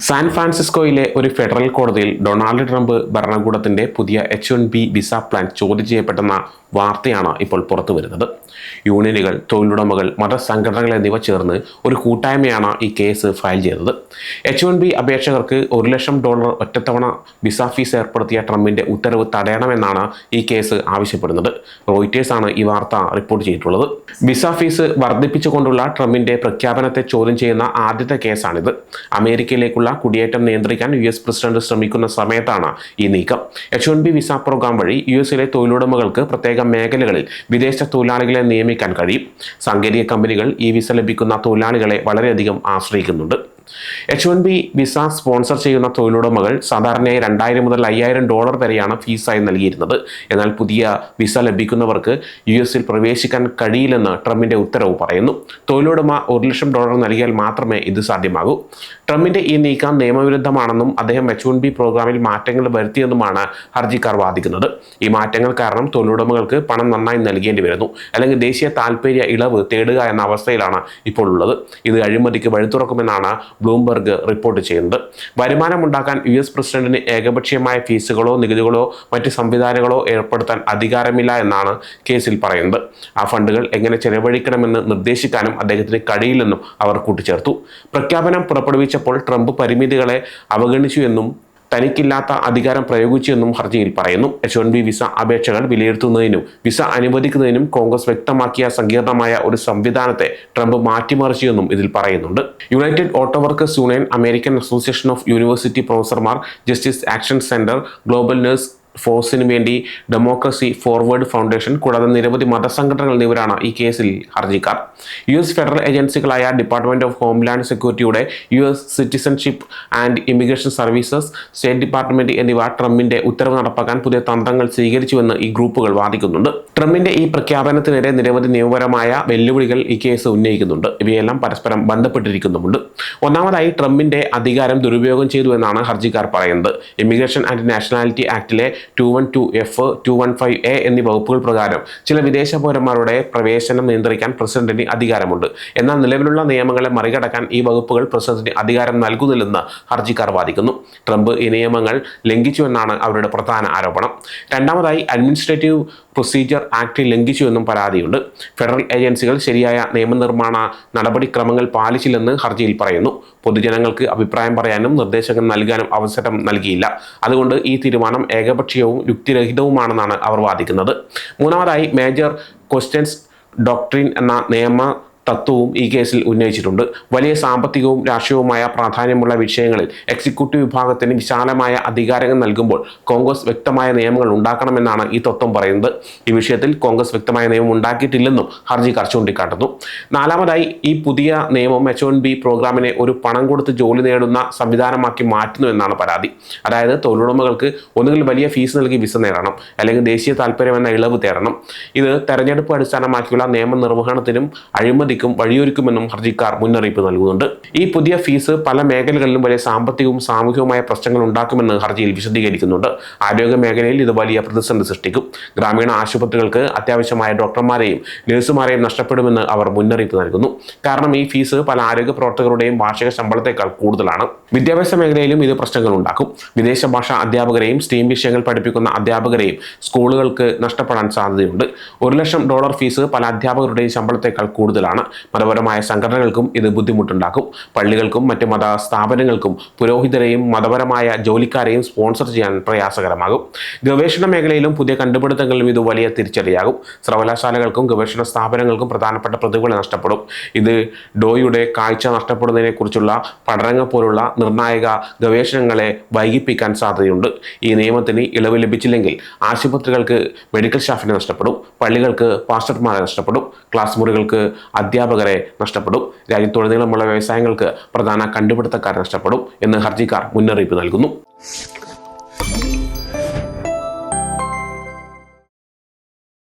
San ഫ്രാൻസിസ്കോയിലെ ഒരു federal കോടതിയിൽ Donald Trump ഭരണകൂടത്തിന്റെ പുതിയ H-1B വിസ പ്ലാൻ ചോദ്യം ചെയ്യപ്പെട്ടെന്ന വാർത്തയാണ് ഇപ്പോൾ പുറത്തു വരുന്നത്. യൂണിയനുകൾ, തൊഴിലുടമകൾ, മതസംഘടനകൾ എന്നിവ ചേർന്ന് ഒരു കൂട്ടായ്മയാണ് ഈ കേസ് ഫയൽ ചെയ്തത്. H-1B അപേക്ഷകർക്ക് $1,00,000 ഒറ്റത്തവണ വിസ ഫീസ് ഏർപ്പെടുത്തിയ ട്രംപിന്റെ ഉത്തരവ് തടയണമെന്നാണ് ഈ കേസ് ആവശ്യപ്പെടുന്നത്. റോയിറ്റേഴ്സ് ആണ് ഈ വാർത്ത റിപ്പോർട്ട് ചെയ്തിട്ടുള്ളത്. വിസ ഫീസ് വർദ്ധിപ്പിച്ചുകൊണ്ടുള്ള ട്രംപിന്റെ പ്രഖ്യാപനത്തെ ചോദ്യം ചെയ്യുന്ന ആദ്യത്തെ കേസാണിത്. അമേരിക്കയിലേക്കുള്ള കുടിയേറ്റം നിയന്ത്രിക്കാൻ US പ്രസിഡന്റ് ശ്രമിക്കുന്ന സമയത്താണ് ഈ നീക്കം. H-1B വിസ പ്രോഗ്രാം വഴി US-ലെ തൊഴിലുടമകൾക്ക് പ്രത്യേക മേഖലകളിൽ വിദേശ തൊഴിലാളികളെ നിയമിക്കാൻ കഴിയും. സാങ്കേതിക കമ്പനികൾ ഈ വിസ ലഭിക്കുന്ന തൊഴിലാളികളെ വളരെയധികം ആശ്രയിക്കുന്നുണ്ട്. H-1B വിസ സ്പോൺസർ ചെയ്യുന്ന തൊഴിലുടമകൾ സാധാരണയായി $2,000 മുതൽ $5,000 വരെയാണ് ഫീസായി നൽകിയിരുന്നത്. എന്നാൽ പുതിയ വിസ ലഭിക്കുന്നവർക്ക് US-ൽ പ്രവേശിക്കാൻ കഴിയില്ലെന്ന് ട്രംപിന്റെ ഉത്തരവ് പറയുന്നു. തൊഴിലുടമ $1,00,000 നൽകിയാൽ മാത്രമേ ഇത് സാധ്യമാകൂ. ട്രംപിന്റെ ഈ നീക്കം നിയമവിരുദ്ധമാണെന്നും അദ്ദേഹം H-1B പ്രോഗ്രാമിൽ മാറ്റങ്ങൾ വരുത്തിയെന്നുമാണ് ഹർജിക്കാർ വാദിക്കുന്നത്. ഈ മാറ്റങ്ങൾ കാരണം തൊഴിലുടമകൾക്ക് പണം നന്നായി നൽകേണ്ടി വരുന്നു, അല്ലെങ്കിൽ ദേശീയ താൽപര്യ ഇളവ് തേടുക എന്ന അവസ്ഥയിലാണ് ഇപ്പോൾ ഉള്ളത്. ഇത് അഴിമതിക്ക് വഴിതുറക്കുമെന്നാണ് ബ്ലൂംബർഗ് റിപ്പോർട്ട് ചെയ്യുന്നത്. വരുമാനമുണ്ടാക്കാൻ US പ്രസിഡന്റിന് ഏകപക്ഷീയമായ ഫീസുകളോ നികുതികളോ മറ്റ് സംവിധാനങ്ങളോ ഏർപ്പെടുത്താൻ അധികാരമില്ല എന്നാണ് കേസിൽ പറയുന്നത്. ആ ഫണ്ടുകൾ എങ്ങനെ ചെലവഴിക്കണമെന്ന് നിർദ്ദേശിക്കാനും അദ്ദേഹത്തിന് കഴിയില്ലെന്നും അവർ കൂട്ടിച്ചേർത്തു. പ്രഖ്യാപനം പുറപ്പെടുവിച്ചപ്പോൾ ട്രംപ് പരിമിതികളെ അവഗണിച്ചു എന്നും തനിക്കില്ലാത്ത അധികാരം പ്രയോഗിച്ചുവെന്നും ഹർജിയിൽ പറയുന്നു. H-1B വിസ അപേക്ഷകൾ വിലയിരുത്തുന്നതിനും വിസ അനുവദിക്കുന്നതിനും കോൺഗ്രസ് വ്യക്തമാക്കിയ സങ്കീർണമായ ഒരു സംവിധാനത്തെ ട്രംപ് മാറ്റിമറിച്ചുവെന്നും ഇതിൽ പറയുന്നുണ്ട്. United auto workers union, American association of university പ്രൊഫസർമാർ, justice action center, global nurse ഫോഴ്സിന് വേണ്ടി ഡെമോക്രസി ഫോർവേഡ് ഫൗണ്ടേഷൻ, കൂടാതെ നിരവധി മതസംഘടനകൾ എന്നിവരാണ് ഈ കേസിൽ ഹർജിക്കാർ. US ഫെഡറൽ ഏജൻസികളായ ഡിപ്പാർട്ട്മെന്റ് ഓഫ് ഹോംലാൻഡ് സെക്യൂരിറ്റിയുടെ US citizenship and immigration services, state department എന്നിവ ട്രംപിന്റെ ഉത്തരവ് നടപ്പാക്കാൻ പുതിയ തന്ത്രങ്ങൾ സ്വീകരിച്ചുവെന്ന് ഈ ഗ്രൂപ്പുകൾ വാദിക്കുന്നുണ്ട്. ട്രംപിന്റെ ഈ പ്രഖ്യാപനത്തിനെതിരെ നിരവധി നിയമപരമായ വെല്ലുവിളികൾ ഈ കേസ് ഉന്നയിക്കുന്നുണ്ട്. ഇവയെല്ലാം പരസ്പരം ബന്ധപ്പെട്ടിരിക്കുന്നുമുണ്ട്. ഒന്നാമതായി, ട്രംപിന്റെ അധികാരം ദുരുപയോഗം ചെയ്തു എന്നാണ് ഹർജിക്കാർ പറയുന്നത്. Immigration and nationality ആക്ടിലെ 212F, 215A എന്നീ വകുപ്പുകൾ പ്രകാരം ചില വിദേശ പൗരന്മാരുടെ പ്രവേശനം നിയന്ത്രിക്കാൻ പ്രസിഡന്റിന് അധികാരമുണ്ട്. എന്നാൽ നിലവിലുള്ള നിയമങ്ങളെ മറികടക്കാൻ ഈ വകുപ്പുകൾ പ്രസിഡന്റിന് അധികാരം നൽകുന്നില്ലെന്ന് ഹർജിക്കാർ വാദിക്കുന്നു. ട്രംപ് ഈ നിയമങ്ങൾ ലംഘിച്ചുവെന്നാണ് അവരുടെ പ്രധാന ആരോപണം. രണ്ടാമതായി, അഡ്മിനിസ്ട്രേറ്റീവ് പ്രൊസീജിയർ ആക്ട് ലംഘിച്ചുവെന്നും പരാതിയുണ്ട്. ഫെഡറൽ ഏജൻസികൾ ശരിയായ നിയമനിർമ്മാണ നടപടിക്രമങ്ങൾ പാലിച്ചില്ലെന്ന് ഹർജിയിൽ പറയുന്നു. പൊതുജനങ്ങൾക്ക് അഭിപ്രായം പറയാനും നിർദ്ദേശങ്ങൾ നൽകാനും അവസരം നൽകിയില്ല. അതുകൊണ്ട് ഈ തീരുമാനം ഏകപക്ഷീയവും യുക്തിരഹിതവുമാണെന്നാണ് അവർ വാദിക്കുന്നത്. മൂന്നാമതായി, മേജർ ക്വസ്റ്റ്യൻസ് ഡോക്ട്രിൻ എന്ന നിയമ തത്വവും ഈ കേസിൽ ഉന്നയിച്ചിട്ടുണ്ട്. വലിയ സാമ്പത്തികവും രാഷ്ട്രീയവുമായ പ്രാധാന്യമുള്ള വിഷയങ്ങളിൽ എക്സിക്യൂട്ടീവ് വിഭാഗത്തിന് വിശാലമായ അധികാരങ്ങൾ നൽകുമ്പോൾ കോൺഗ്രസ് വ്യക്തമായ നിയമങ്ങൾ ഉണ്ടാക്കണമെന്നാണ് ഈ തത്വം പറയുന്നത്. ഈ വിഷയത്തിൽ കോൺഗ്രസ് വ്യക്തമായ നിയമം ഉണ്ടാക്കിയിട്ടില്ലെന്നും ഹർജിക്കാർ ചൂണ്ടിക്കാട്ടുന്നു. നാലാമതായി, ഈ പുതിയ നിയമം H-1B പ്രോഗ്രാമിനെ ഒരു പണം കൊടുത്ത് ജോലി നേടുന്ന സംവിധാനമാക്കി മാറ്റുന്നു എന്നാണ് പരാതി. അതായത് തൊഴിലുടമകൾക്ക് ഒന്നുകിൽ വലിയ ഫീസ് നൽകി വിസ നേടണം, അല്ലെങ്കിൽ ദേശീയ താൽപര്യം എന്ന ഇളവ് തേടണം. ഇത് തെരഞ്ഞെടുപ്പ് അടിസ്ഥാനമാക്കിയുള്ള നിയമനിർവഹണത്തിനും അഴിമതി വഴിയൊരുക്കുമെന്നും ഹർജിക്കാർ മുന്നറിയിപ്പ് നൽകുന്നുണ്ട്. ഈ പുതിയ ഫീസ് പല മേഖലകളിലും വലിയ സാമ്പത്തികവും സാമൂഹികവുമായ പ്രശ്നങ്ങൾ ഉണ്ടാക്കുമെന്ന് ഹർജിയിൽ വിശദീകരിക്കുന്നുണ്ട്. ആരോഗ്യ മേഖലയിൽ ഇത് വലിയ പ്രതിസന്ധി സൃഷ്ടിക്കും. ഗ്രാമീണ ആശുപത്രികൾക്ക് അത്യാവശ്യമായ ഡോക്ടർമാരെയും നഴ്സുമാരെയും നഷ്ടപ്പെടുമെന്ന് അവർ മുന്നറിയിപ്പ് നൽകുന്നു. കാരണം ഈ ഫീസ് പല ആരോഗ്യ പ്രവർത്തകരുടെയും വാർഷിക ശമ്പളത്തേക്കാൾ കൂടുതലാണ്. വിദ്യാഭ്യാസ മേഖലയിലും ഇത് പ്രശ്നങ്ങൾ ഉണ്ടാക്കും. വിദേശ ഭാഷാ അധ്യാപകരെയും സ്റ്റീം വിഷയങ്ങൾ പഠിപ്പിക്കുന്ന അധ്യാപകരെയും സ്കൂളുകൾക്ക് നഷ്ടപ്പെടാൻ സാധ്യതയുണ്ട്. $1,00,000 ഫീസ് പല അധ്യാപകരുടെയും ശമ്പളത്തേക്കാൾ കൂടുതലാണ്. മതപരമായ സംഘടനകൾക്കും ഇത് ബുദ്ധിമുട്ടുണ്ടാക്കും. പള്ളികൾക്കും മറ്റ് മത സ്ഥാപനങ്ങൾക്കും പുരോഹിതരെയും മതപരമായ ജോലിക്കാരെയും സ്പോൺസർ ചെയ്യാൻ പ്രയാസകരമാകും. ഗവേഷണ മേഖലയിലും പുതിയ കണ്ടുപിടുത്തങ്ങളിലും ഇത് വലിയ തിരിച്ചടിയാകും. സർവകലാശാലകൾക്കും ഗവേഷണ സ്ഥാപനങ്ങൾക്കും പ്രധാനപ്പെട്ട പ്രതിഭകളെ നഷ്ടപ്പെടും. ഇത് ഡോയുടെ കാഴ്ച നഷ്ടപ്പെടുന്നതിനെ കുറിച്ചുള്ള പഠനങ്ങൾ പോലുള്ള നിർണായക ഗവേഷണങ്ങളെ വൈകിപ്പിക്കാൻ സാധ്യതയുണ്ട്. ഈ നിയമത്തിന് ഇളവ് ലഭിച്ചില്ലെങ്കിൽ ആശുപത്രികൾക്ക് മെഡിക്കൽ സ്റ്റാഫിനെ നഷ്ടപ്പെടും, പള്ളികൾക്ക് പാസ്റ്റർമാരെ നഷ്ടപ്പെടും, ക്ലാസ് മുറികൾക്ക് അധ്യാപകരെ നഷ്ടപ്പെടും, രാജ്യത്തുടനീളമുള്ള വ്യവസായങ്ങൾക്ക് പ്രധാന കണ്ടുപിടുത്തക്കാരെ നഷ്ടപ്പെടും എന്ന് ഹർജിക്കാർ മുന്നറിയിപ്പ് നൽകുന്നു.